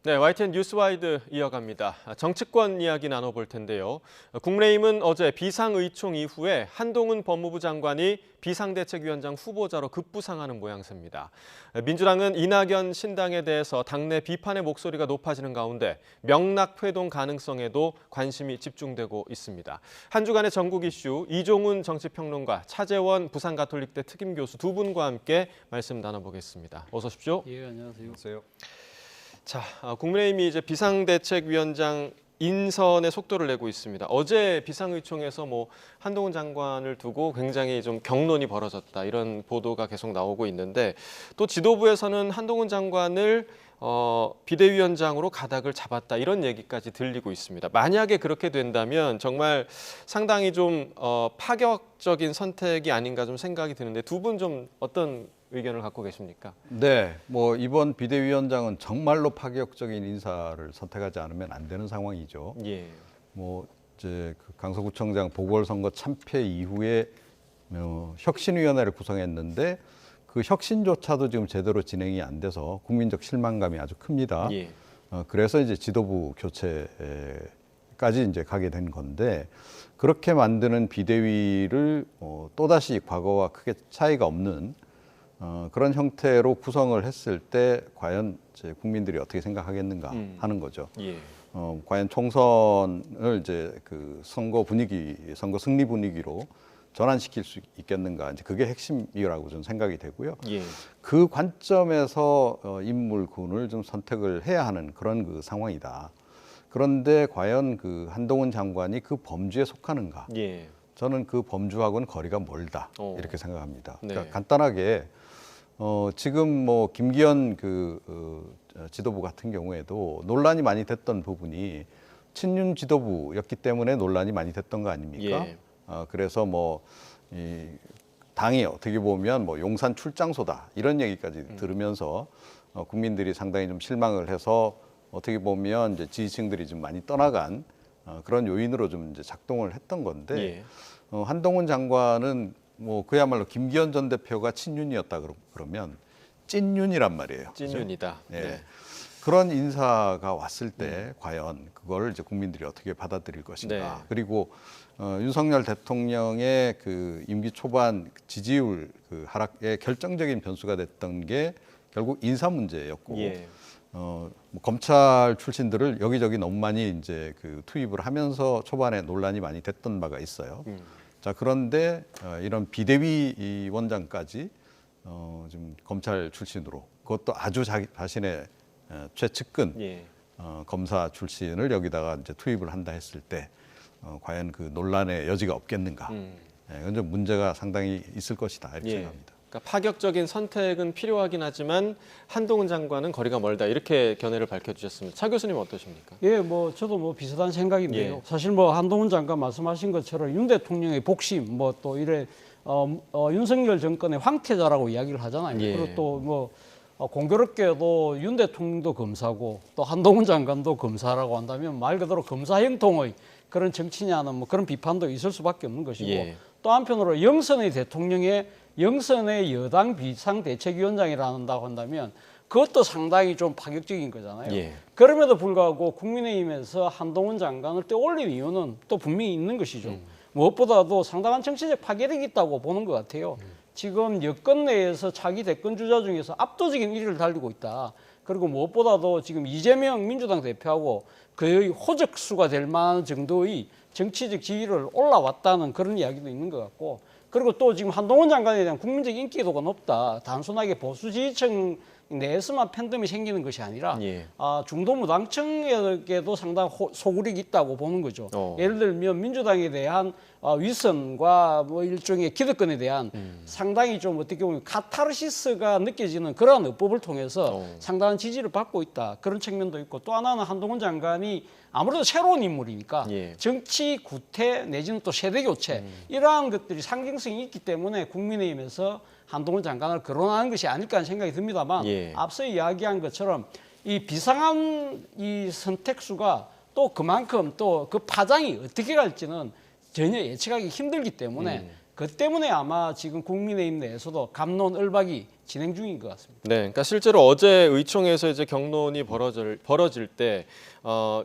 네, YTN 뉴스와이드 이어갑니다. 정치권 이야기 나눠볼 텐데요. 국민의힘은 어제 비상의총 이후에 한동훈 법무부 장관이 비상대책위원장 후보자로 급부상하는 모양새입니다. 민주당은 이낙연 신당에 대해서 당내 비판의 목소리가 높아지는 가운데 명락회동 가능성에도 관심이 집중되고 있습니다. 한 주간의 전국 이슈 이종훈 정치평론가, 차재원 부산가톨릭대 특임교수 두 분과 함께 말씀 나눠보겠습니다. 어서 오십시오. 예, 안녕하세요. 자, 국민의힘이 이제 비상대책위원장 인선에 속도를 내고 있습니다. 어제 비상의총에서 한동훈 장관을 두고 굉장히 좀 격론이 벌어졌다, 이런 보도가 계속 나오고 있는데, 또 지도부에서는 한동훈 장관을 비대위원장으로 가닥을 잡았다, 이런 얘기까지 들리고 있습니다. 만약에 그렇게 된다면 정말 상당히 좀 파격적인 선택이 아닌가 좀 생각이 드는데, 두 분 좀 어떤 의견을 갖고 계십니까? 네, 이번 비대위원장은 정말로 파격적인 인사를 선택하지 않으면 안 되는 상황이죠. 예. 이제 그 강서구청장 보궐선거 참패 이후에 혁신위원회를 구성했는데 그 혁신조차도 지금 제대로 진행이 안 돼서 국민적 실망감이 아주 큽니다. 예. 그래서 이제 지도부 교체까지 이제 가게 된 건데, 그렇게 만드는 비대위를 또다시 과거와 크게 차이가 없는 그런 형태로 구성을 했을 때 과연 이제 국민들이 어떻게 생각하겠는가 하는 거죠. 예. 과연 총선을 이제 그 선거 승리 분위기로 전환시킬 수 있겠는가, 이제 그게 핵심이라고 저는 생각이 되고요. 예. 그 관점에서 인물군을 좀 선택을 해야 하는 그런 그 상황이다. 그런데 과연 그 한동훈 장관이 그 범주에 속하는가? 예. 저는 그 범주하고는 거리가 멀다, 이렇게 생각합니다. 그러니까 간단하게 지금 김기현 지도부 같은 경우에도 논란이 많이 됐던 부분이 친윤 지도부였기 때문에 논란이 많이 됐던 거 아닙니까? 예. 그래서 이 당이 어떻게 보면 용산 출장소다, 이런 얘기까지 들으면서 국민들이 상당히 좀 실망을 해서 어떻게 보면 이제 지지층들이 좀 많이 떠나간 그런 요인으로 좀 이제 작동을 했던 건데, 예. 한동훈 장관은 그야말로 김기현 전 대표가 친윤이었다 그러면 찐윤이란 말이에요. 찐윤이다. 네. 네. 그런 인사가 왔을 때 과연 그걸 이제 국민들이 어떻게 받아들일 것인가. 네. 그리고 윤석열 대통령의 그 임기 초반 지지율 그 하락의 결정적인 변수가 됐던 게 결국 인사 문제였고, 예. 검찰 출신들을 여기저기 너무 많이 이제 그 투입을 하면서 초반에 논란이 많이 됐던 바가 있어요. 자, 그런데 이런 비대위 원장까지 좀 검찰 출신으로, 그것도 아주 자신의 최측근 예. 검사 출신을 여기다가 이제 투입을 한다 했을 때 과연 그 논란의 여지가 없겠는가? 이건 좀 문제가 상당히 있을 것이다, 이렇게 예. 생각합니다. 그러니까 파격적인 선택은 필요하긴 하지만 한동훈 장관은 거리가 멀다, 이렇게 견해를 밝혀주셨습니다. 차 교수님 어떠십니까? 예, 저도 비슷한 생각인데요. 예. 사실 한동훈 장관 말씀하신 것처럼 윤 대통령의 복심, 또 이래 윤석열 정권의 황태자라고 이야기를 하잖아요. 예. 그리고 또 공교롭게도 윤 대통령도 검사고 또 한동훈 장관도 검사라고 한다면 말 그대로 검사 형통의 그런 정치냐는 그런 비판도 있을 수밖에 없는 것이고, 예. 또 한편으로 영선의 여당 비상대책위원장이라고 한다면 그것도 상당히 좀 파격적인 거잖아요. 예. 그럼에도 불구하고 국민의힘에서 한동훈 장관을 떼올린 이유는 또 분명히 있는 것이죠. 무엇보다도 상당한 정치적 파괴력이 있다고 보는 것 같아요. 지금 여권 내에서 차기 대권 주자 중에서 압도적인 1위를 달리고 있다. 그리고 무엇보다도 지금 이재명 민주당 대표하고 거의 호적수가 될 만한 정도의 정치적 지위를 올라왔다는 그런 이야기도 있는 것 같고, 그리고 또 지금 한동훈 장관에 대한 국민적 인기도가 높다. 단순하게 보수 지지층 내에서만 팬덤이 생기는 것이 아니라 예. 중도 무당층에게도 상당히 소구력이 있다고 보는 거죠. 예를 들면 민주당에 대한 위선과 일종의 기득권에 대한 상당히 좀 어떻게 보면 카타르시스가 느껴지는 그러한 어법을 통해서 상당한 지지를 받고 있다. 그런 측면도 있고, 또 하나는 한동훈 장관이 아무래도 새로운 인물이니까 예. 정치 구태 내지는 또 세대 교체 이러한 것들이 상징성이 있기 때문에 국민의힘에서 한동훈 장관을 거론하는 것이 아닐까 하는 생각이 듭니다만, 예. 앞서 이야기한 것처럼 이 비상한 이 선택수가 또 그만큼 또 그 파장이 어떻게 갈지는 전혀 예측하기 힘들기 때문에 그 때문에 아마 지금 국민의힘 내에서도 갑론을박이 진행 중인 것 같습니다. 네, 그러니까 실제로 어제 의총에서 이제 경론이 벌어질 때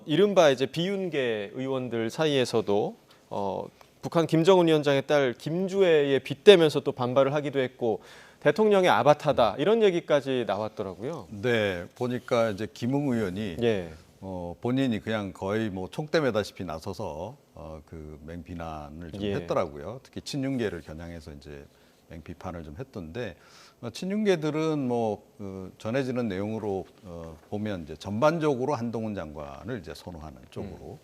이른바 이제 비윤계 의원들 사이에서도 북한 김정은 위원장의 딸 김주애에 빗대면서 또 반발을 하기도 했고 대통령의 아바타다 이런 얘기까지 나왔더라고요. 네, 보니까 이제 김웅 의원이 예, 본인이 그냥 거의 뭐 총대 매다시피 나서서 그 맹비난을 좀 예. 했더라고요. 특히 친윤계를 겨냥해서 이제 맹비판을 좀 했던데 친윤계들은 뭐 전해지는 내용으로 보면 이제 전반적으로 한동훈 장관을 이제 선호하는 쪽으로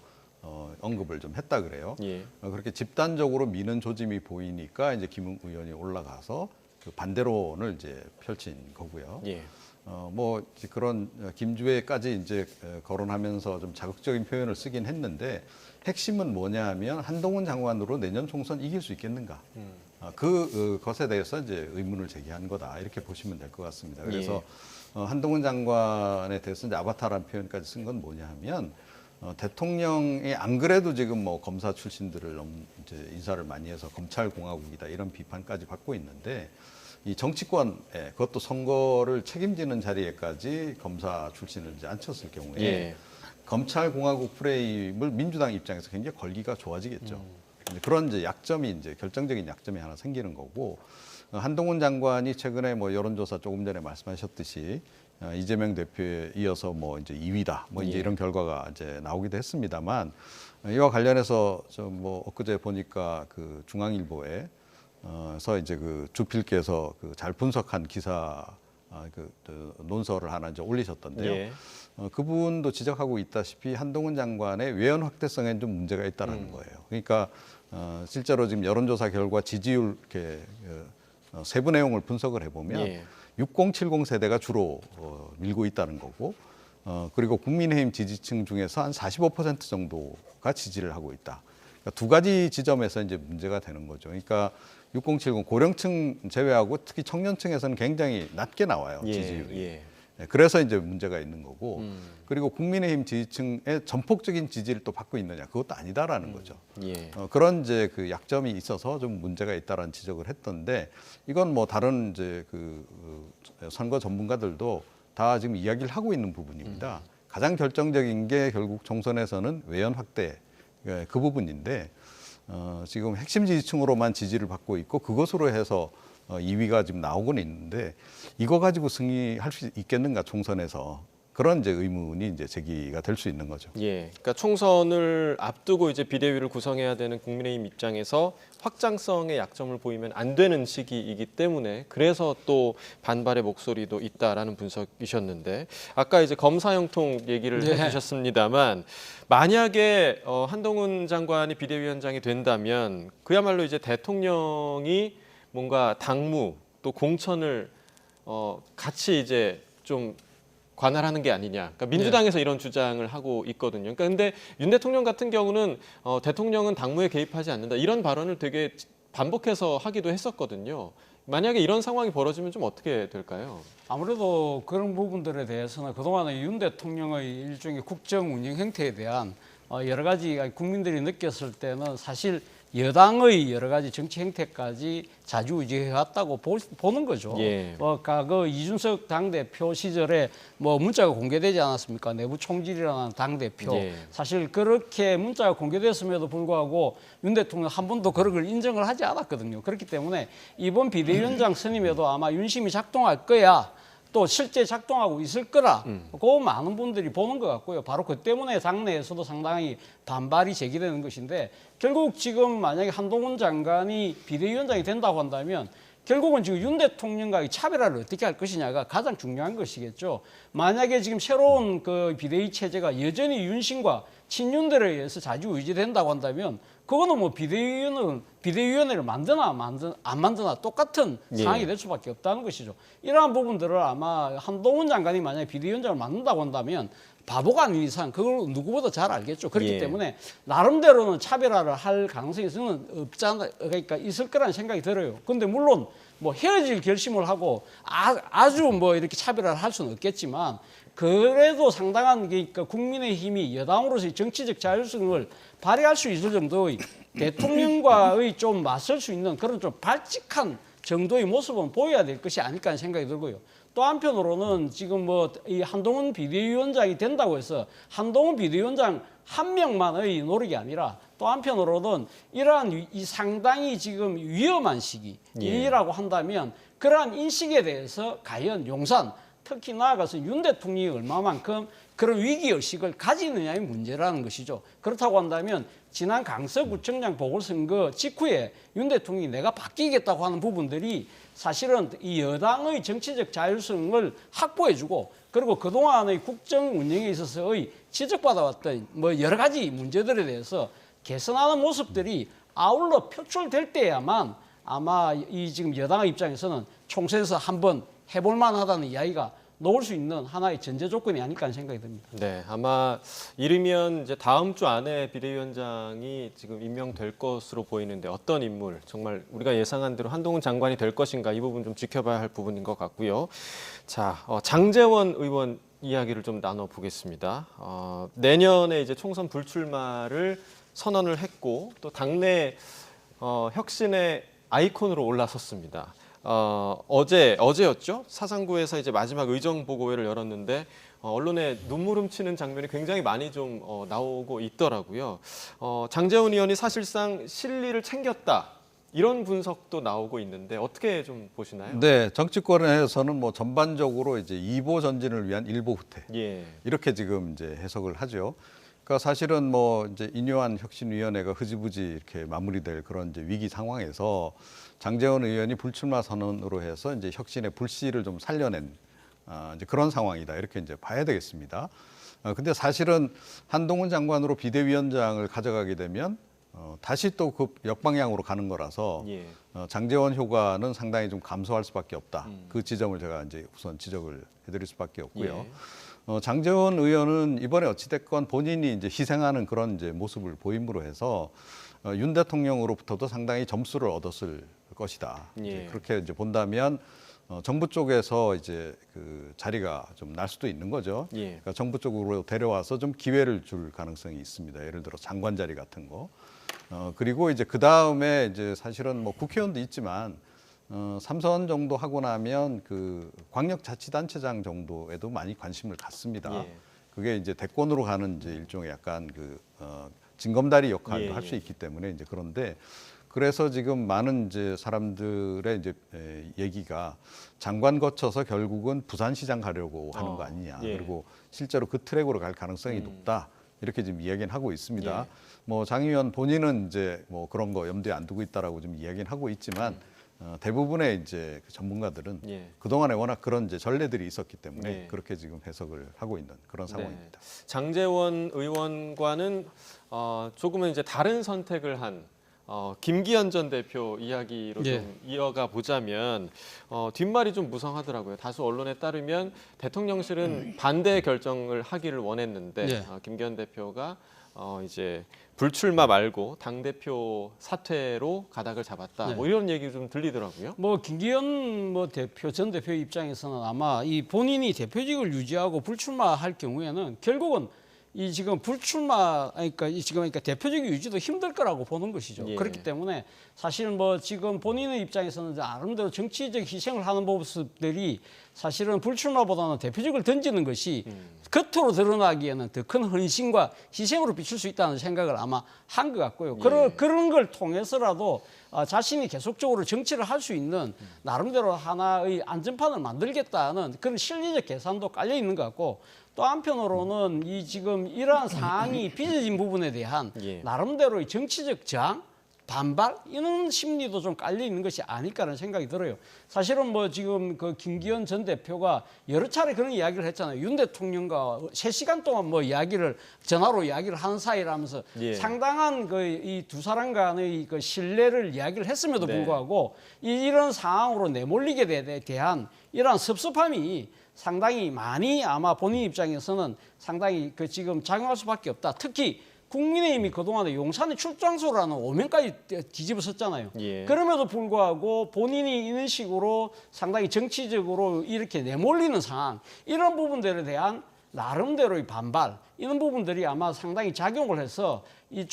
언급을 좀 했다 그래요. 예. 그렇게 집단적으로 미는 조짐이 보이니까 이제 김웅 의원이 올라가서 그 반대론을 이제 펼친 거고요. 예. 뭐 이제 그런 김주애까지 이제 거론하면서 좀 자극적인 표현을 쓰긴 했는데 핵심은 뭐냐 하면 한동훈 장관으로 내년 총선 이길 수 있겠는가? 그것에 대해서 이제 의문을 제기한 거다 이렇게 보시면 될 것 같습니다. 그래서 한동훈 장관에 대해서 이제 아바타라는 표현까지 쓴 건 뭐냐 하면 대통령이 안 그래도 지금 뭐 검사 출신들을 너무 이제 인사를 많이 해서 검찰 공화국이다 이런 비판까지 받고 있는데 이 정치권에 그것도 선거를 책임지는 자리에까지 검사 출신을 이제 앉혔을 경우에 예. 검찰 공화국 프레임을 민주당 입장에서 굉장히 걸기가 좋아지겠죠. 그런 이제 약점이 이제 결정적인 약점이 하나 생기는 거고 한동훈 장관이 최근에 뭐 여론조사 조금 전에 말씀하셨듯이 이재명 대표에 이어서 뭐 이제 2위다 뭐 이제 예. 이런 결과가 이제 나오기도 했습니다만 이와 관련해서 좀 뭐 엊그제 보니까 그 중앙일보에 서 이제 그 주필께서 그 잘 분석한 기사 그 논설을 하나 이제 올리셨던데요. 예. 그분도 지적하고 있다시피 한동훈 장관의 외연 확대성에는 좀 문제가 있다라는 거예요. 그러니까 실제로 지금 여론조사 결과 지지율 이렇게 세부 내용을 분석을 해보면 예. 6070 세대가 주로 밀고 있다는 거고 그리고 국민의힘 지지층 중에서 한 45% 정도가 지지를 하고 있다. 그러니까 두 가지 지점에서 이제 문제가 되는 거죠. 그러니까 6070 고령층 제외하고 특히 청년층에서는 굉장히 낮게 나와요. 예. 지지율이. 예. 네, 그래서 이제 문제가 있는 거고 그리고 국민의힘 지지층의 전폭적인 지지를 또 받고 있느냐 그것도 아니다라는 거죠. 예. 그런 이제 그 약점이 있어서 좀 문제가 있다라는 지적을 했던데 이건 뭐 다른 이제 그 선거 전문가들도 다 지금 이야기를 하고 있는 부분입니다. 가장 결정적인 게 결국 총선에서는 외연 확대 그 부분인데 지금 핵심 지지층으로만 지지를 받고 있고 그것으로 해서 2위가 지금 나오고는 있는데 이거 가지고 승리할 수 있겠는가 총선에서 그런 이제 의문이 이제 제기가 될 수 있는 거죠. 예. 그러니까 총선을 앞두고 이제 비대위를 구성해야 되는 국민의힘 입장에서 확장성의 약점을 보이면 안 되는 시기이기 때문에 그래서 또 반발의 목소리도 있다라는 분석이셨는데 아까 이제 검사 형통 얘기를 네. 해주셨습니다만 만약에 한동훈 장관이 비대위원장이 된다면 그야말로 이제 대통령이 뭔가 당무 또 공천을 같이 이제 좀 관할하는 게 아니냐. 그러니까 민주당에서 이런 주장을 하고 있거든요. 그러니까 근데 윤 대통령 같은 경우는 대통령은 당무에 개입하지 않는다. 이런 발언을 되게 반복해서 하기도 했었거든요. 만약에 이런 상황이 벌어지면 좀 어떻게 될까요? 아무래도 그런 부분들에 대해서는 그동안의 윤 대통령의 일종의 국정 운영 행태에 대한 여러 가지 국민들이 느꼈을 때는 사실 여당의 여러 가지 정치 행태까지 자주우지해 왔다고 보는 거죠. 예. 과거 이준석 당대표 시절에 뭐 문자가 공개되지 않았습니까? 내부 총질이라는 당대표. 예. 사실 그렇게 문자가 공개됐음에도 불구하고 윤 대통령 한 번도 그런 걸 인정을 하지 않았거든요. 그렇기 때문에 이번 비대위원장 선임에도 아마 윤심이 작동할 거야. 또 실제 작동하고 있을 거라 그 많은 분들이 보는 것 같고요. 바로 그 때문에 당내에서도 상당히 반발이 제기되는 것인데 결국 지금 만약에 한동훈 장관이 비대위원장이 된다고 한다면 결국은 지금 윤 대통령과의 차별화를 어떻게 할 것이냐가 가장 중요한 것이겠죠. 만약에 지금 새로운 그 비대위 체제가 여전히 윤심과 친윤들에 의해서 자주의지된다고 한다면 그거는 뭐 비대위원회를 만드나 안 만드나 똑같은 상황이 될 수밖에 없다는 것이죠. 이러한 부분들을 아마 한동훈 장관이 만약에 비대위원장을 맡는다고 한다면 바보가 아닌 이상 그걸 누구보다 잘 알겠죠. 그렇기 때문에 나름대로는 차별화를 할 가능성이 없잖아, 그러니까 있을 거라는 생각이 들어요. 그런데 물론 뭐 헤어질 결심을 하고 아주 뭐 이렇게 차별화를 할 수는 없겠지만 그래도 상당한 그러니까 국민의힘이 여당으로서의 정치적 자율성을 발휘할 수 있을 정도의 대통령과의 좀 맞설 수 있는 그런 좀 발칙한 정도의 모습은 보여야 될 것이 아닐까 하는 생각이 들고요. 또 한편으로는 지금 뭐 이 한동훈 비대위원장이 된다고 해서 한동훈 비대위원장 한 명만의 노력이 아니라 또 한편으로는 이러한 이 상당히 지금 위험한 시기라고 한다면 그러한 인식에 대해서 과연 용산 특히 나아가서 윤 대통령이 얼마만큼 그런 위기의식을 가지느냐의 문제라는 것이죠. 그렇다고 한다면 지난 강서구청장 보궐선거 직후에 윤 대통령이 내가 바뀌겠다고 하는 부분들이 사실은 이 여당의 정치적 자율성을 확보해주고 그리고 그동안의 국정 운영에 있어서의 지적받아왔던 뭐 여러 가지 문제들에 대해서 개선하는 모습들이 아울러 표출될 때야만 아마 이 지금 여당의 입장에서는 총선에서 한번 해볼 만하다는 이야기가 놓을 수 있는 하나의 전제 조건이 아닐까 하는 생각이 듭니다. 네, 아마 이르면 이제 다음 주 안에 비대위원장이 지금 임명될 것으로 보이는데 어떤 인물, 정말 우리가 예상한 대로 한동훈 장관이 될 것인가 이 부분 좀 지켜봐야 할 부분인 것 같고요. 자, 장제원 의원 이야기를 좀 나눠보겠습니다. 내년에 이제 총선 불출마를 선언을 했고 또 당내 혁신의 아이콘으로 올라섰습니다. 어제였죠? 사상구에서 이제 마지막 의정 보고회를 열었는데 언론에 눈물 훔치는 장면이 굉장히 많이 좀 나오고 있더라고요. 장제원 의원이 사실상 실리를 챙겼다. 이런 분석도 나오고 있는데 어떻게 좀 보시나요? 네, 정치권에서는 뭐 전반적으로 이제 2보 전진을 위한 1보 후퇴. 예. 이렇게 지금 이제 해석을 하죠. 그러니까 사실은 뭐 이제 인요한 혁신위원회가 흐지부지 이렇게 마무리될 그런 이제 위기 상황에서 장제원 의원이 불출마 선언으로 해서 이제 혁신의 불씨를 좀 살려낸 이제 그런 상황이다 이렇게 이제 봐야 되겠습니다. 근데 사실은 한동훈 장관으로 비대위원장을 가져가게 되면 다시 또 그 역방향으로 가는 거라서 예. 장제원 효과는 상당히 좀 감소할 수밖에 없다. 그 지점을 제가 이제 우선 지적을 해드릴 수밖에 없고요. 장제원 의원은 이번에 어찌됐건 본인이 이제 희생하는 그런 이제 모습을 보임으로 해서 윤 대통령으로부터도 상당히 점수를 얻었을 것이다. 예. 이제 그렇게 이제 본다면 정부 쪽에서 이제 그 자리가 좀 날 수도 있는 거죠. 예. 그러니까 정부 쪽으로 데려와서 좀 기회를 줄 가능성이 있습니다. 예를 들어 장관 자리 같은 거. 그리고 이제 그 다음에 이제 사실은 뭐 국회의원도 있지만 3선 정도 하고 나면 그 광역자치단체장 정도에도 많이 관심을 갖습니다. 예. 그게 이제 대권으로 가는 이제 일종의 약간 그 징검다리 역할도 예, 할 수 예. 있기 때문에 이제 그런데 그래서 지금 많은 이제 사람들의 이제 얘기가 장관 거쳐서 결국은 부산시장 가려고 하는 거 아니냐. 예. 그리고 실제로 그 트랙으로 갈 가능성이 높다. 이렇게 지금 이야기는 하고 있습니다. 예. 뭐 장 의원 본인은 이제 뭐 그런 거 염두에 안 두고 있다라고 좀 이야기는 하고 있지만 대부분의 이제 그 전문가들은 예. 그동안에 워낙 그런 이제 전례들이 있었기 때문에 예. 그렇게 지금 해석을 하고 있는 그런 상황입니다. 장제원 의원과는 조금은 이제 다른 선택을 한 김기현 전 대표 이야기로 예. 좀 이어가 보자면 뒷말이 좀 무성하더라고요. 다수 언론에 따르면 대통령실은 반대 결정을 하기를 원했는데 예. 김기현 대표가 이제 불출마 말고 당 대표 사퇴로 가닥을 잡았다. 네. 뭐 이런 얘기 좀 들리더라고요. 뭐 김기현 뭐 대표 전 대표 입장에서는 아마 이 본인이 대표직을 유지하고 불출마할 경우에는 결국은 이 지금 불출마 그러니까 대표직 유지도 힘들 거라고 보는 것이죠. 예. 그렇기 때문에 사실 뭐 지금 본인의 입장에서는 나름대로 정치적 희생을 하는 모습들이 사실은 불출마보다는 대표직을 던지는 것이 겉으로 드러나기에는 더 큰 헌신과 희생으로 비출 수 있다는 생각을 아마 한 것 같고요. 예. 그런 걸 통해서라도 자신이 계속적으로 정치를 할 수 있는 나름대로 하나의 안전판을 만들겠다는 그런 실리적 계산도 깔려 있는 것 같고 또 한편으로는 이 지금 이러한 사안이 빚어진 부분에 대한 예. 나름대로의 정치적 저항, 반발 이런 심리도 좀 깔려 있는 것이 아닐까라는 생각이 들어요. 사실은 뭐 지금 그 김기현 전 대표가 여러 차례 그런 이야기를 했잖아요. 윤 대통령과 3시간 동안 뭐 전화로 이야기를 하는 사이라면서 예. 상당한 그 이 두 사람 간의 그 신뢰를 이야기를 했음에도 네. 불구하고 이런 상황으로 내몰리게 대한 이러한 섭섭함이 상당히 많이 아마 본인 입장에서는 상당히 그 지금 작용할 수밖에 없다. 특히 국민의힘이 그동안에 용산의 출장소라는 오명까지 뒤집어 썼잖아요. 예. 그럼에도 불구하고 본인이 이런 식으로 상당히 정치적으로 이렇게 내몰리는 상황, 이런 부분들에 대한 나름대로의 반발, 이런 부분들이 아마 상당히 작용을 해서 이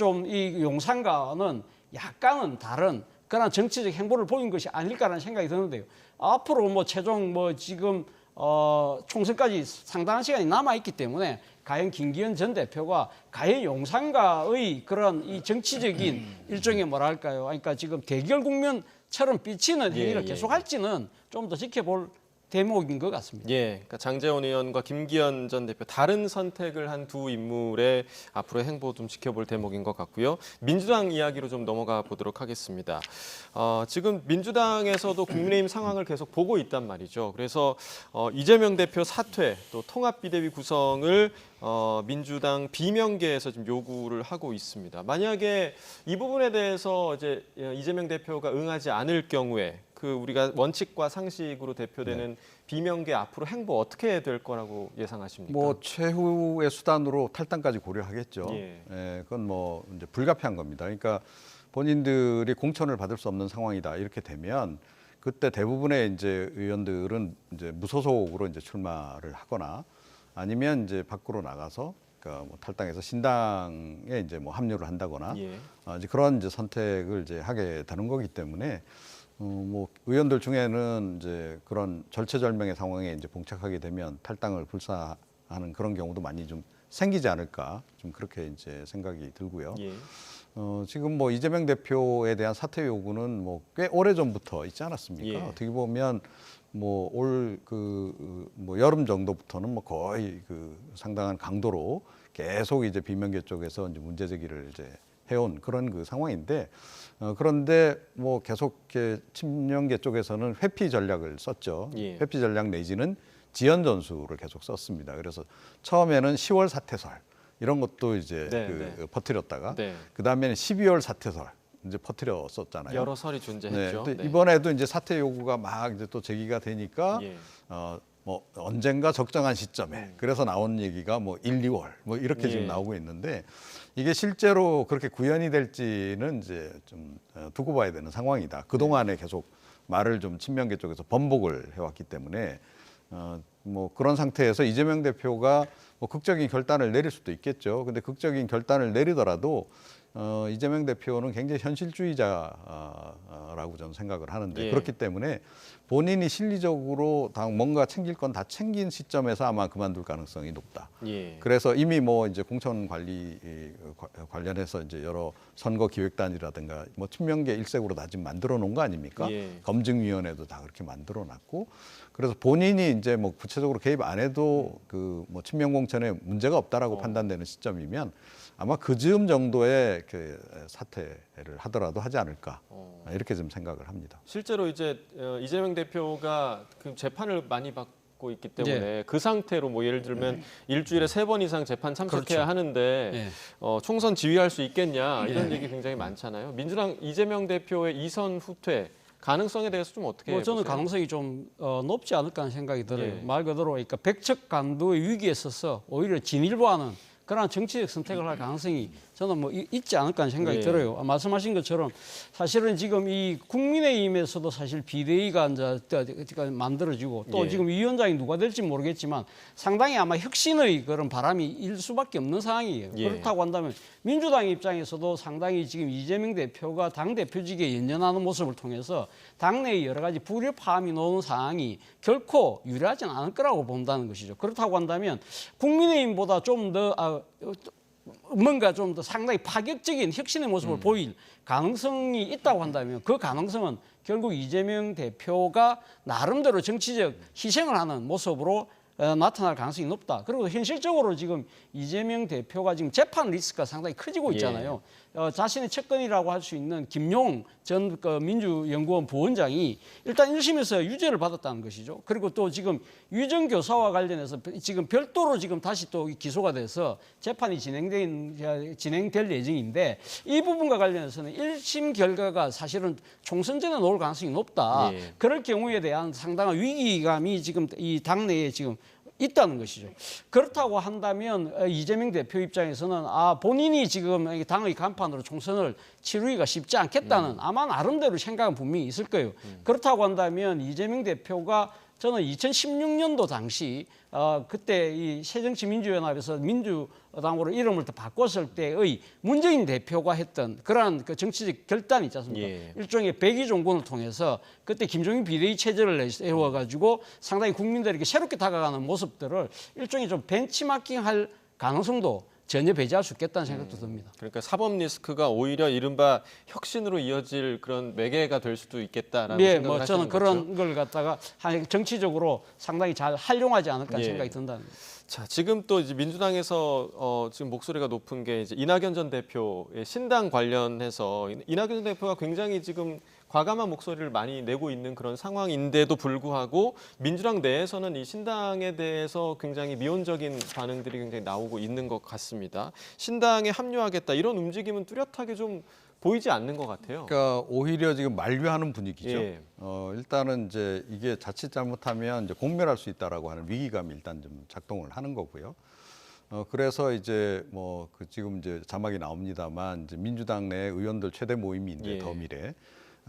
용산과는 약간은 다른 그런 정치적 행보를 보인 것이 아닐까라는 생각이 드는데요. 앞으로 뭐 최종 지금 총선까지 상당한 시간이 남아 있기 때문에 과연 김기현 전 대표가 과연 용산과의 그런 이 정치적인 일종의 뭐랄까요? 그러니까 지금 대결 국면처럼 삐치는 행위를 계속할지는 좀 더 지켜볼 대목인 것 같습니다. 예, 그러니까 장제원 의원과 김기현 전 대표 다른 선택을 한 두 인물의 앞으로의 행보 좀 지켜볼 대목인 것 같고요. 민주당 이야기로 좀 넘어가 보도록 하겠습니다. 지금 민주당에서도 국민의힘 상황을 계속 보고 있단 말이죠. 그래서 이재명 대표 사퇴, 또 통합비대위 구성을 민주당 비명계에서 지금 요구를 하고 있습니다. 만약에 이 부분에 대해서 이제 이재명 대표가 응하지 않을 경우에 그 우리가 원칙과 상식으로 대표되는 비명계 앞으로 행보 어떻게 될 거라고 예상하십니까? 뭐 최후의 수단으로 탈당까지 고려하겠죠. 예. 그건 뭐 이제 불가피한 겁니다. 그러니까 본인들이 공천을 받을 수 없는 상황이다 이렇게 되면 그때 대부분의 이제 의원들은 이제 무소속으로 이제 출마를 하거나 아니면 이제 밖으로 나가서 그러니까 뭐 탈당해서 신당에 이제 뭐 합류를 한다거나 이제 그런 이제 선택을 이제 하게 되는 거기 때문에. 뭐 의원들 중에는 이제 그런 절체절명의 상황에 이제 봉착하게 되면 탈당을 불사하는 그런 경우도 많이 좀 생기지 않을까 좀 그렇게 이제 생각이 들고요. 예. 지금 뭐 이재명 대표에 대한 사퇴 요구는 뭐 꽤 오래 전부터 있지 않았습니까? 예. 어떻게 보면 뭐 올 뭐 여름 정도부터는 뭐 거의 그 상당한 강도로 계속 이제 비명계 쪽에서 이제 문제 제기를 이제 해온 그런 그 상황인데 그런데 뭐 계속 이렇게 친명계 쪽에서는 회피 전략을 썼죠. 예. 회피 전략 내지는 지연 전술을 계속 썼습니다. 그래서 처음에는 10월 사퇴설 이런 것도 이제 퍼뜨렸다가 그 다음에는 12월 사퇴설 이제 퍼뜨렸었잖아요. 여러 설이 존재했죠. 네. 이번에도 이제 사퇴 요구가 막 이제 또 제기가 되니까 뭐 언젠가 적정한 시점에 그래서 나온 얘기가 뭐 1, 2월 뭐 이렇게 지금 나오고 있는데 이게 실제로 그렇게 구현이 될지는 이제 좀 두고 봐야 되는 상황이다. 그동안에 계속 말을 좀 친명계 쪽에서 번복을 해왔기 때문에 뭐 그런 상태에서 이재명 대표가 뭐 극적인 결단을 내릴 수도 있겠죠. 근데 극적인 결단을 내리더라도 이재명 대표는 굉장히 현실주의자라고 저는 생각을 하는데 그렇기 때문에 본인이 실리적으로 뭔가 챙길 건 다 챙긴 시점에서 아마 그만둘 가능성이 높다. 그래서 이미 뭐 이제 공천 관리 관련해서 이제 여러 선거 기획단이라든가 뭐 친명계 일색으로 다 지금 만들어 놓은 거 아닙니까? 검증위원회도 다 그렇게 만들어 놨고 그래서 본인이 이제 뭐 구체적으로 개입 안 해도 그 뭐 친명 공천에 문제가 없다라고 판단되는 시점이면 아마 그 즈음 정도의 그 사퇴를 하더라도 하지 않을까 이렇게 좀 생각을 합니다. 실제로 이제 이재명 대표가 그 재판을 많이 받고 있기 때문에 그 상태로 뭐 예를 들면 일주일에 3번 이상 재판 참석해야 하는데 총선 지휘할 수 있겠냐 이런 얘기 굉장히 많잖아요. 민주당 이재명 대표의 2선 후퇴 가능성에 대해서 좀 어떻게 보세요? 저는 가능성이 좀 높지 않을까 하는 생각이 들어요. 말 그대로 그러니까 백척간두의 위기에 있어서 오히려 진일보하는 그런 정치적 선택을 할 가능성이 저는 뭐 있지 않을까 하는 생각이 들어요. 말씀하신 것처럼 사실은 지금 이 국민의힘에서도 사실 비대위가 이제 만들어지고 또 지금 위원장이 누가 될지 모르겠지만 상당히 아마 혁신의 그런 바람이 일 수밖에 없는 상황이에요. 그렇다고 한다면 민주당 입장에서도 상당히 지금 이재명 대표가 당 대표직에 연연하는 모습을 통해서 당내의 여러 가지 불협화음이 나오는 상황이 결코 유리하지는 않을 거라고 본다는 것이죠. 그렇다고 한다면 국민의힘보다 좀 더 뭔가 좀 더 상당히 파격적인 혁신의 모습을 보일 가능성이 있다고 한다면 그 가능성은 결국 이재명 대표가 나름대로 정치적 희생을 하는 모습으로 나타날 가능성이 높다. 그리고 현실적으로 지금 이재명 대표가 지금 재판 리스크가 상당히 커지고 있잖아요. 자신의 측근이라고 할 수 있는 김용 전 민주연구원 부원장이 일단 1심에서 유죄를 받았다는 것이죠. 그리고 또 지금 유정 교사와 관련해서 지금 별도로 지금 다시 또 기소가 돼서 재판이 진행될 예정인데 이 부분과 관련해서는 1심 결과가 사실은 총선전에 나올 가능성이 높다. 그럴 경우에 대한 상당한 위기감이 지금 이 당내에 지금 있다는 것이죠. 그렇다고 한다면 이재명 대표 입장에서는 본인이 지금 당의 간판으로 총선을 치르기가 쉽지 않겠다는 아마 나름대로 생각은 분명히 있을 거예요. 그렇다고 한다면 이재명 대표가 저는 2016년도 당시 그때 이 새정치민주연합에서 민주당으로 이름을 또 바꿨을 때의 문재인 대표가 했던 그러한 그 정치적 결단이 있지 않습니까? 예. 일종의 백의종군을 통해서 그때 김종인 비대위 체제를 세워가지고 상당히 국민들에게 새롭게 다가가는 모습들을 일종의 좀 벤치마킹할 가능성도 전혀 배제할 수 있겠다는 생각도 듭니다. 그러니까 사법 리스크가 오히려 이른바 혁신으로 이어질 그런 매개가 될 수도 있겠다라는 예, 생각을 뭐 저는 하시는 그런 거죠? 걸 갖다가 정치적으로 상당히 잘 활용하지 않을까 예. 생각이 든다는 거죠. 자, 지금 또 이제 민주당에서 지금 목소리가 높은 게 이제 이낙연 전 대표의 신당 관련해서 이낙연 전 대표가 굉장히 지금 과감한 목소리를 많이 내고 있는 그런 상황인데도 불구하고 민주당 내에서는 이 신당에 대해서 굉장히 미온적인 반응들이 굉장히 나오고 있는 것 같습니다. 신당에 합류하겠다 이런 움직임은 뚜렷하게 좀 보이지 않는 것 같아요. 그러니까 오히려 지금 만류하는 분위기죠. 예. 일단은 이제 이게 자칫 잘못하면 이제 공멸할 수 있다라고 하는 위기감이 일단 좀 작동을 하는 거고요. 그래서 이제 뭐 그 지금 이제 자막이 나옵니다만 이제 민주당 내 의원들 최대 모임인데 예. 더미래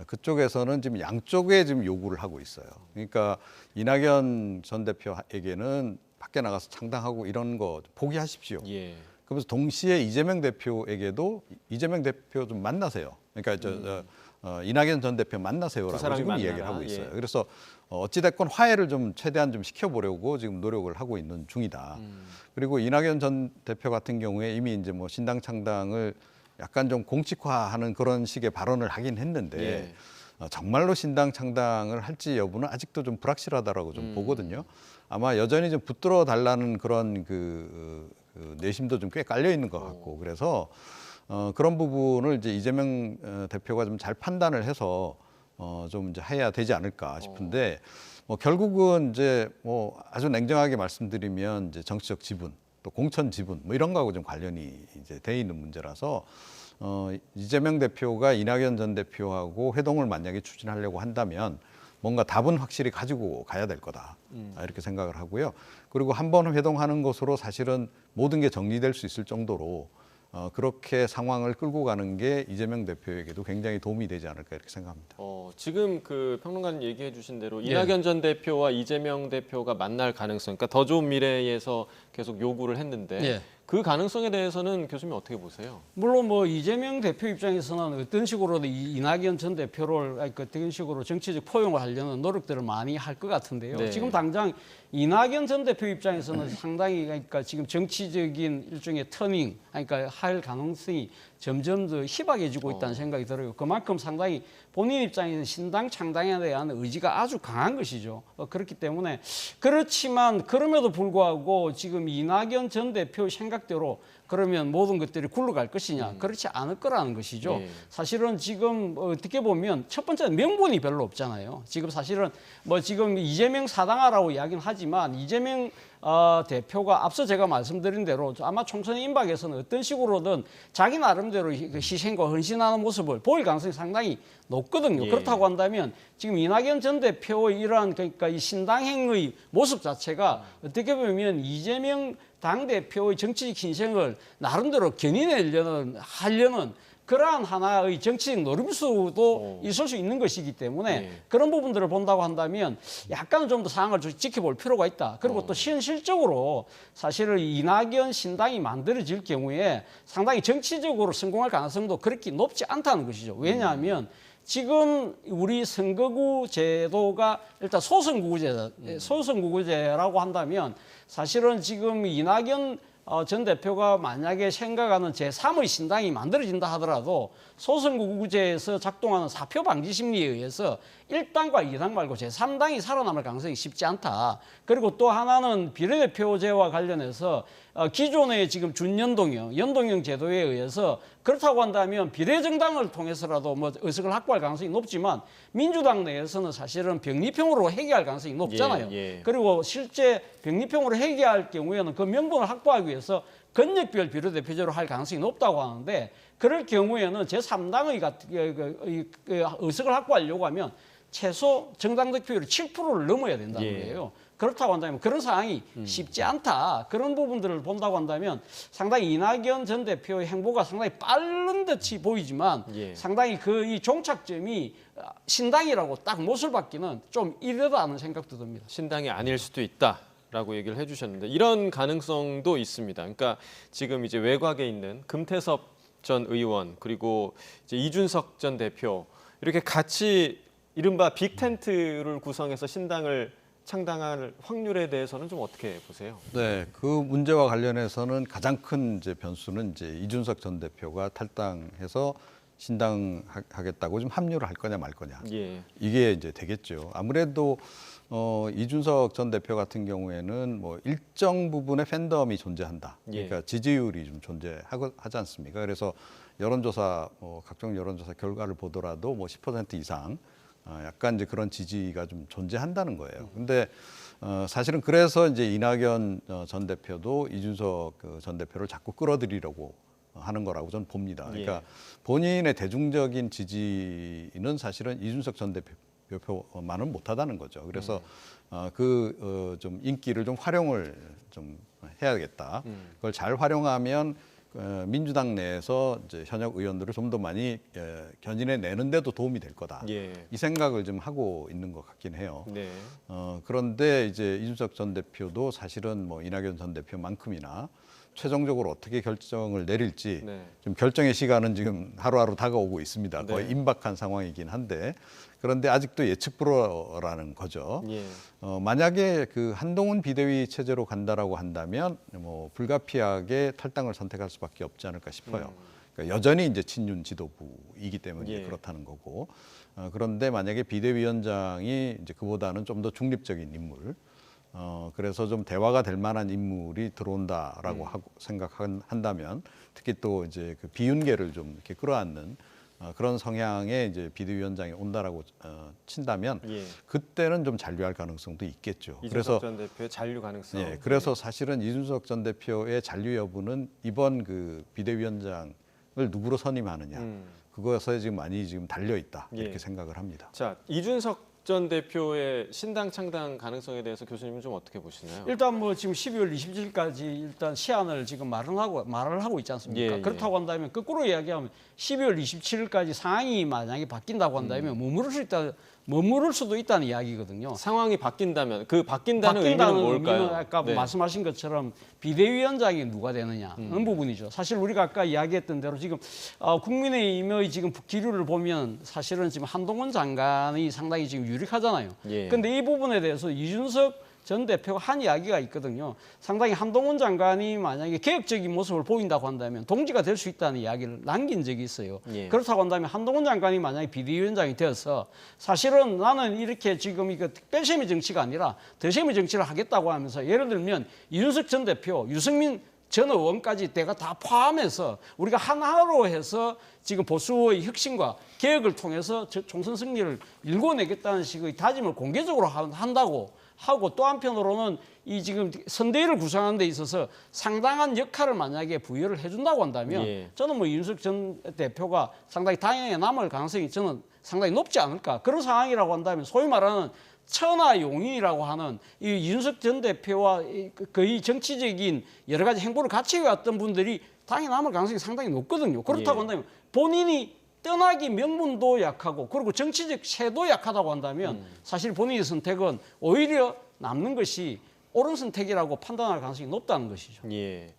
그쪽에서는 지금 양쪽에 지금 요구를 하고 있어요. 그러니까 이낙연 전 대표에게는 밖에 나가서 창당하고 이런 거 포기하십시오. 예. 그러면서 동시에 이재명 대표에게도 이재명 대표 좀 만나세요. 그러니까 이낙연 전 대표 두 만나세요라고 사람이 지금 만나라. 이야기를 하고 있어요. 예. 그래서 어찌됐건 화해를 좀 최대한 좀 시켜보려고 지금 노력을 하고 있는 중이다. 그리고 이낙연 전 대표 같은 경우에 이미 이제 뭐 신당 창당을 약간 좀 공식화하는 그런 식의 발언을 하긴 했는데 정말로 신당 창당을 할지 여부는 아직도 좀 불확실하다라고 좀 보거든요. 아마 여전히 좀 붙들어 달라는 그런 그 내심도 좀 꽤 깔려 있는 것 같고 그래서 그런 부분을 이제 이재명 대표가 좀 잘 판단을 해서 좀 이제 해야 되지 않을까 싶은데 뭐 결국은 이제 뭐 아주 냉정하게 말씀드리면 이제 정치적 지분 또 공천 지분 뭐 이런 거하고 좀 관련이 이제 돼 있는 문제라서 이재명 대표가 이낙연 전 대표하고 회동을 만약에 추진하려고 한다면 뭔가 답은 확실히 가지고 가야 될 거다 이렇게 생각을 하고요. 그리고 한 번 회동하는 것으로 사실은 모든 게 정리될 수 있을 정도로 그렇게 상황을 끌고 가는 게 이재명 대표에게도 굉장히 도움이 되지 않을까 이렇게 생각합니다. 지금 그 평론가님 얘기해 주신 대로 예. 이낙연 전 대표와 이재명 대표가 만날 가능성, 그러니까 더 좋은 미래에서 계속 요구를 했는데 예. 그 가능성에 대해서는 교수님 어떻게 보세요? 물론 뭐 이재명 대표 입장에서는 어떤 식으로든 이낙연 전 대표를 어떤 식으로 정치적 포용을 하려는 노력들을 많이 할 것 같은데요. 네. 지금 당장 이낙연 전 대표 입장에서는 상당히 그러니까 지금 정치적인 일종의 터닝, 그러니까 할 가능성이 점점 더 희박해지고 있다는 생각이 들어요. 그만큼 상당히 본인 입장에서는 신당 창당에 대한 의지가 아주 강한 것이죠. 그렇기 때문에 그렇지만 그럼에도 불구하고 지금 이낙연 전 대표 생각대로 그러면 모든 것들이 굴러갈 것이냐? 그렇지 않을 거라는 것이죠. 네. 사실은 지금 어떻게 보면 첫 번째는 명분이 별로 없잖아요. 지금 사실은 뭐 지금 이재명 사당하라고 이야기는 하지만 이재명 대표가 앞서 제가 말씀드린 대로 아마 총선 임박에서는 어떤 식으로든 자기 나름대로 희생과 헌신하는 모습을 보일 가능성이 상당히 높거든요. 예. 그렇다고 한다면 지금 이낙연 전 대표의 이러한 그러니까 이 신당행의 모습 자체가 어떻게 보면 이재명 당대표의 정치적 희생을 나름대로 하려는 그러한 하나의 정치적 노림수도 있을 수 있는 것이기 때문에 네. 그런 부분들을 본다고 한다면 약간은 좀 더 상황을 좀 지켜볼 필요가 있다. 그리고 또 현실적으로 사실은 이낙연 신당이 만들어질 경우에 상당히 정치적으로 성공할 가능성도 그렇게 높지 않다는 것이죠. 왜냐하면 지금 우리 선거구 제도가 일단 소선구구제라고 한다면 사실은 지금 이낙연 전 대표가 만약에 생각하는 제3의 신당이 만들어진다 하더라도 소선구구제에서 작동하는 사표 방지 심리에 의해서 1당과 2당 말고 제3당이 살아남을 가능성이 쉽지 않다. 그리고 또 하나는 비례대표제와 관련해서 기존의 지금 연동형 제도에 의해서 그렇다고 한다면 비례정당을 통해서라도 뭐 의석을 확보할 가능성이 높지만 민주당 내에서는 사실은 병리평으로 해결할 가능성이 높잖아요. 예. 그리고 실제 병리평으로 해결할 경우에는 그 명분을 확보하기 위해서 권역별 비례대표제로 할 가능성이 높다고 하는데 그럴 경우에는 제3당의 의석을 확보하려고 하면 최소 정당 득표율이 7%를 넘어야 된다는 예. 거예요. 그렇다고 한다면 그런 상황이 쉽지 않다. 그런 부분들을 본다고 한다면 상당히 이낙연 전 대표의 행보가 상당히 빠른 듯이 보이지만 예. 상당히 그 이 종착점이 신당이라고 딱 못을 받기는 좀 이르다는 생각도 듭니다. 신당이 아닐 수도 있다라고 얘기를 해주셨는데 이런 가능성도 있습니다. 그러니까 지금 이제 외곽에 있는 금태섭 전 의원 그리고 이제 이준석 전 대표 이렇게 같이 이른바 빅텐트를 구성해서 신당을 창당할 확률에 대해서는 좀 어떻게 보세요? 네, 그 문제와 관련해서는 가장 큰 이제 변수는 이제 이준석 전 대표가 탈당해서 신당하겠다고 좀 합류를 할 거냐 말 거냐. 예. 이게 이제 되겠죠. 아무래도 이준석 전 대표 같은 경우에는 뭐 일정 부분의 팬덤이 존재한다. 그러니까 예. 지지율이 좀 존재하지 않습니까? 그래서 여론조사 각종 여론조사 결과를 보더라도 뭐 10% 이상 약간 이제 그런 지지가 좀 존재한다는 거예요. 근데 사실은 그래서 이제 이낙연 전 대표도 이준석 전 대표를 자꾸 끌어들이려고 하는 거라고 저는 봅니다. 그러니까 예. 본인의 대중적인 지지는 사실은 이준석 전 대표만은 못하다는 거죠. 그래서 좀 인기를 좀 활용을 좀 해야겠다. 그걸 잘 활용하면 민주당 내에서 이제 현역 의원들을 좀 더 많이 견인해 내는데도 도움이 될 거다. 예. 이 생각을 좀 하고 있는 것 같긴 해요. 네. 그런데 이제 이준석 전 대표도 사실은 뭐 이낙연 전 대표만큼이나 최종적으로 어떻게 결정을 내릴지 네. 좀 결정의 시간은 지금 하루하루 다가오고 있습니다. 거의 네. 임박한 상황이긴 한데 그런데 아직도 예측 불허라는 거죠. 예. 만약에 그 한동훈 비대위 체제로 간다라고 한다면 뭐 불가피하게 탈당을 선택할 수밖에 없지 않을까 싶어요. 그러니까 여전히 이제 친윤 지도부이기 때문에 예. 그렇다는 거고. 그런데 만약에 비대위원장이 이제 그보다는 좀 더 중립적인 인물, 그래서 좀 대화가 될 만한 인물이 들어온다라고 하고 생각한다면 특히 또 이제 그 비윤계를 좀 이렇게 끌어안는 그런 성향의 이제 비대위원장이 온다라고 친다면 예. 그때는 좀 잔류할 가능성도 있겠죠. 이준석 전 대표의 잔류 가능성. 예, 그래서 사실은 이준석 전 대표의 잔류 여부는 이번 그 비대위원장을 누구로 선임하느냐 그것에 지금 많이 지금 달려 있다 이렇게 예. 생각을 합니다. 자, 이준석 전 대표의 신당 창당 가능성에 대해서 교수님은 좀 어떻게 보시나요? 일단 뭐 지금 12월 27일까지 일단 시한을 지금 말을 하고 있지 않습니까? 예, 예. 그렇다고 한다면 거꾸로 이야기하면 12월 27일까지 상황이 만약에 바뀐다고 한다면 머무를 수도 있다는 이야기거든요. 상황이 바뀐다면 그 바뀐다는 의미는 뭘까요? 의미는 아까 네. 말씀하신 것처럼 비대위원장이 누가 되느냐 하는 부분이죠. 사실 우리가 아까 이야기했던 대로 지금 국민의힘의 지금 기류를 보면 사실은 지금 한동훈 장관이 상당히 지금 유력하잖아요. 예. 그런데 이 부분에 대해서 이준석 전 대표가 한 이야기가 있거든요. 상당히 한동훈 장관이 만약에 개혁적인 모습을 보인다고 한다면 동지가 될 수 있다는 이야기를 남긴 적이 있어요. 예. 그렇다고 한다면 한동훈 장관이 만약에 비대위원장이 되어서 사실은 나는 이렇게 지금 이거 특별심의 정치가 아니라 더심의 정치를 하겠다고 하면서 예를 들면 이준석 전 대표, 유승민 전 의원까지 내가 다 포함해서 우리가 하나로 해서 지금 보수의 혁신과 개혁을 통해서 총선 승리를 일궈내겠다는 식의 다짐을 공개적으로 한다고 하고 또 한편으로는 이 지금 선대위를 구성하는 데 있어서 상당한 역할을 만약에 부여를 해준다고 한다면 예. 저는 뭐 이준석 전 대표가 상당히 당연히 남을 가능성이 저는 상당히 높지 않을까 그런 상황이라고 한다면 소위 말하는 천하용인이라고 하는 이 이준석 전 대표와 거의 정치적인 여러 가지 행보를 같이 해왔던 분들이 당연히 남을 가능성이 상당히 높거든요. 그렇다고 예. 한다면 본인이 떠나기 명분도 약하고 그리고 정치적 세도 약하다고 한다면 사실 본인의 선택은 오히려 남는 것이 옳은 선택이라고 판단할 가능성이 높다는 것이죠. 예.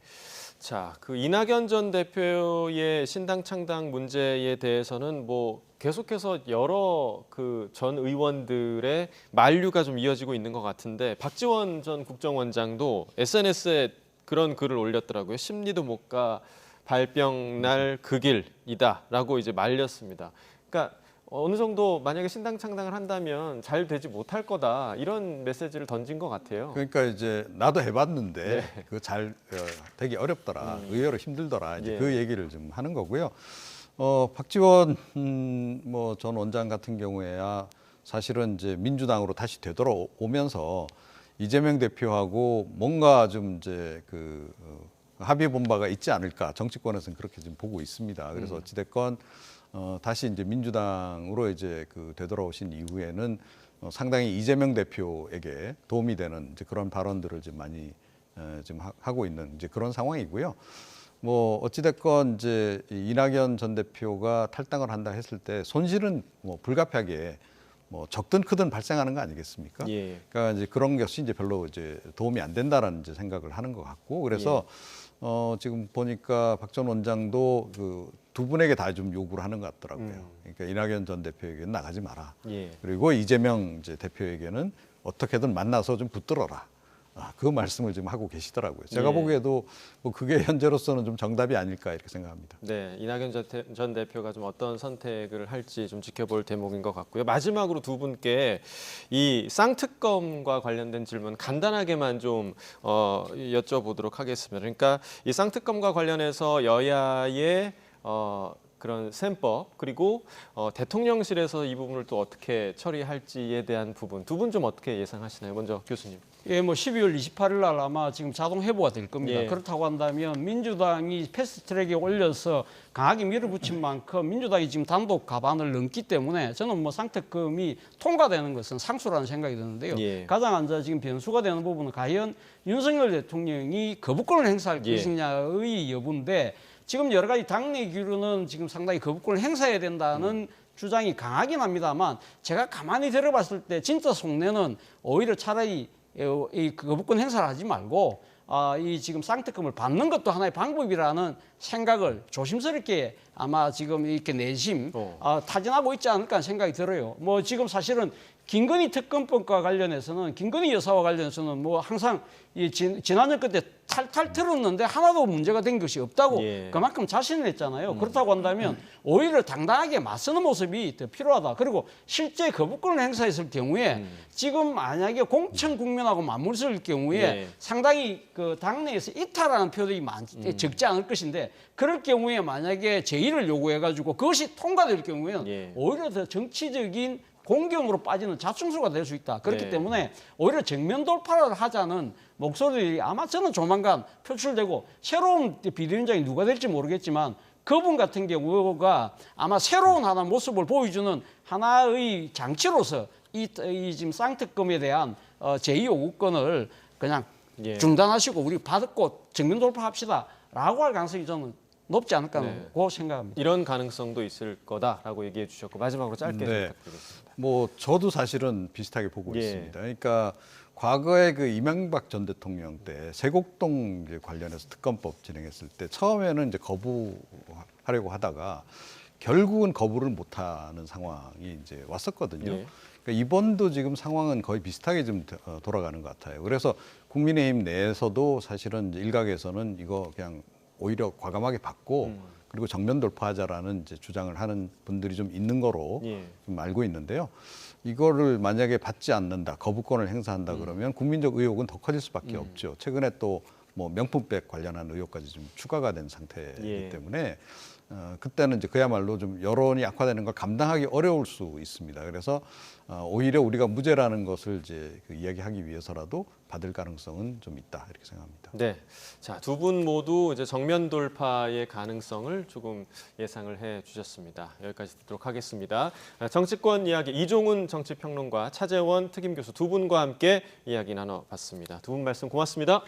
자, 그 이낙연 전 대표의 신당 창당 문제에 대해서는 뭐 계속해서 여러 그 전 의원들의 만류가 좀 이어지고 있는 것 같은데 박지원 전 국정원장도 SNS에 그런 글을 올렸더라고요. 심리도 못 가 발병날 그 길이다라고 이제 말렸습니다. 그러니까 어느 정도 만약에 신당 창당을 한다면 잘 되지 못할 거다 이런 메시지를 던진 것 같아요. 그러니까 이제 나도 해봤는데 네. 그거 잘 되기 어렵더라, 의외로 힘들더라 이제 예. 그 얘기를 좀 하는 거고요. 박지원 뭐 전 원장 같은 경우에야 사실은 이제 민주당으로 다시 되돌아오면서 이재명 대표하고 뭔가 좀 이제 합의 본 바가 있지 않을까 정치권에서는 그렇게 지금 보고 있습니다. 그래서 어찌됐건 다시 이제 민주당으로 이제 되돌아오신 이후에는 상당히 이재명 대표에게 도움이 되는 이제 그런 발언들을 지금 많이 지금 하고 있는 이제 그런 상황이고요. 뭐 어찌됐건 이제 이낙연 전 대표가 탈당을 한다 했을 때 손실은 뭐 불가피하게 뭐 적든 크든 발생하는 거 아니겠습니까? 예. 그러니까 이제 그런 것이 이제 별로 이제 도움이 안 된다라는 이제 생각을 하는 것 같고 그래서 지금 보니까 박 전 원장도 그 두 분에게 다 좀 요구를 하는 것 같더라고요. 그러니까 이낙연 전 대표에게는 나가지 마라. 예. 그리고 이재명 이제 대표에게는 어떻게든 만나서 좀 붙들어라. 그 말씀을 지금 하고 계시더라고요. 제가 예. 보기에도 뭐 그게 현재로서는 좀 정답이 아닐까 이렇게 생각합니다. 네, 이낙연 전 대표가 좀 어떤 선택을 할지 좀 지켜볼 대목인 것 같고요. 마지막으로 두 분께 이 쌍특검과 관련된 질문 간단하게만 좀 여쭤보도록 하겠습니다. 그러니까 이 쌍특검과 관련해서 여야의 그런 셈법 그리고 대통령실에서 이 부분을 또 어떻게 처리할지에 대한 부분 두 분 좀 어떻게 예상하시나요? 먼저 교수님. 예, 뭐 12월 28일 날 아마 지금 자동 회부가 될 겁니다. 예. 그렇다고 한다면 민주당이 패스트트랙에 올려서 강하게 밀어붙인 만큼 민주당이 지금 단독 가반을 넘기 때문에 저는 뭐 상특검이 통과되는 것은 상수라는 생각이 드는데요. 예. 가장 앉아 지금 변수가 되는 부분은 과연 윤석열 대통령이 거부권을 행사할 예. 것이냐의 여부인데 지금 여러 가지 당내 기류는 지금 상당히 거부권을 행사해야 된다는 주장이 강하긴 합니다만 제가 가만히 들어봤을 때 진짜 속내는 오히려 차라리 이 거부권 행사를 하지 말고 이 지금 쌍특검을 받는 것도 하나의 방법이라는 생각을 조심스럽게 아마 지금 이렇게 내심 타진하고 있지 않을까 하는 생각이 들어요. 뭐 지금 사실은 김건희 특검법과 관련해서는 김건희 여사와 관련해서는 뭐 항상 이 지난 정권 때 탈탈 틀었는데 하나도 문제가 된 것이 없다고 예. 그만큼 자신을 했잖아요. 그렇다고 한다면 오히려 당당하게 맞서는 모습이 더 필요하다. 그리고 실제 거부권을 행사했을 경우에 지금 만약에 공천 국면하고 맞물릴 경우에 예. 상당히 그 당내에서 이탈하는 표들이 적지 않을 것인데 그럴 경우에 만약에 제의를 요구해가지고 그것이 통과될 경우에는 예. 오히려 더 정치적인 공경으로 빠지는 자충수가 될 수 있다. 그렇기 네. 때문에 오히려 정면 돌파를 하자는 목소리들이 아마 저는 조만간 표출되고 새로운 비대위원장이 누가 될지 모르겠지만 그분 같은 경우가 아마 새로운 하나 모습을 보여주는 하나의 장치로서 이 지금 쌍특검에 대한 제2요구권을 그냥 예. 중단하시고 우리 받고 정면 돌파합시다라고 할 가능성이 저는 높지 않을까 네. 고 생각합니다. 이런 가능성도 있을 거다라고 얘기해 주셨고 마지막으로 짧게 좀 네. 부탁드리겠습니다. 뭐 저도 사실은 비슷하게 보고 예. 있습니다. 그러니까 과거에 그 이명박 전 대통령 때 세곡동 관련해서 특검법 진행했을 때 처음에는 이제 거부하려고 하다가 결국은 거부를 못하는 상황이 이제 왔었거든요. 예. 그러니까 이번도 지금 상황은 거의 비슷하게 좀 돌아가는 것 같아요. 그래서 국민의힘 내에서도 사실은 이제 일각에서는 이거 그냥 오히려 과감하게 받고 그리고 정면 돌파하자라는 이제 주장을 하는 분들이 좀 있는 거로 예. 좀 알고 있는데요. 이거를 만약에 받지 않는다, 거부권을 행사한다 그러면 국민적 의혹은 더 커질 수밖에 없죠. 최근에 또 뭐 명품백 관련한 의혹까지 좀 추가가 된 상태이기 예. 때문에 그때는 이제 그야말로 좀 여론이 악화되는 걸 감당하기 어려울 수 있습니다. 그래서 오히려 우리가 무죄라는 것을 이제 그 이야기하기 위해서라도 받을 가능성은 좀 있다 이렇게 생각합니다. 네, 자, 두 분 모두 이제 정면 돌파의 가능성을 조금 예상을 해 주셨습니다. 여기까지 듣도록 하겠습니다. 정치권 이야기 이종훈 정치평론가, 차재원 특임교수 두 분과 함께 이야기 나눠봤습니다. 두 분 말씀 고맙습니다.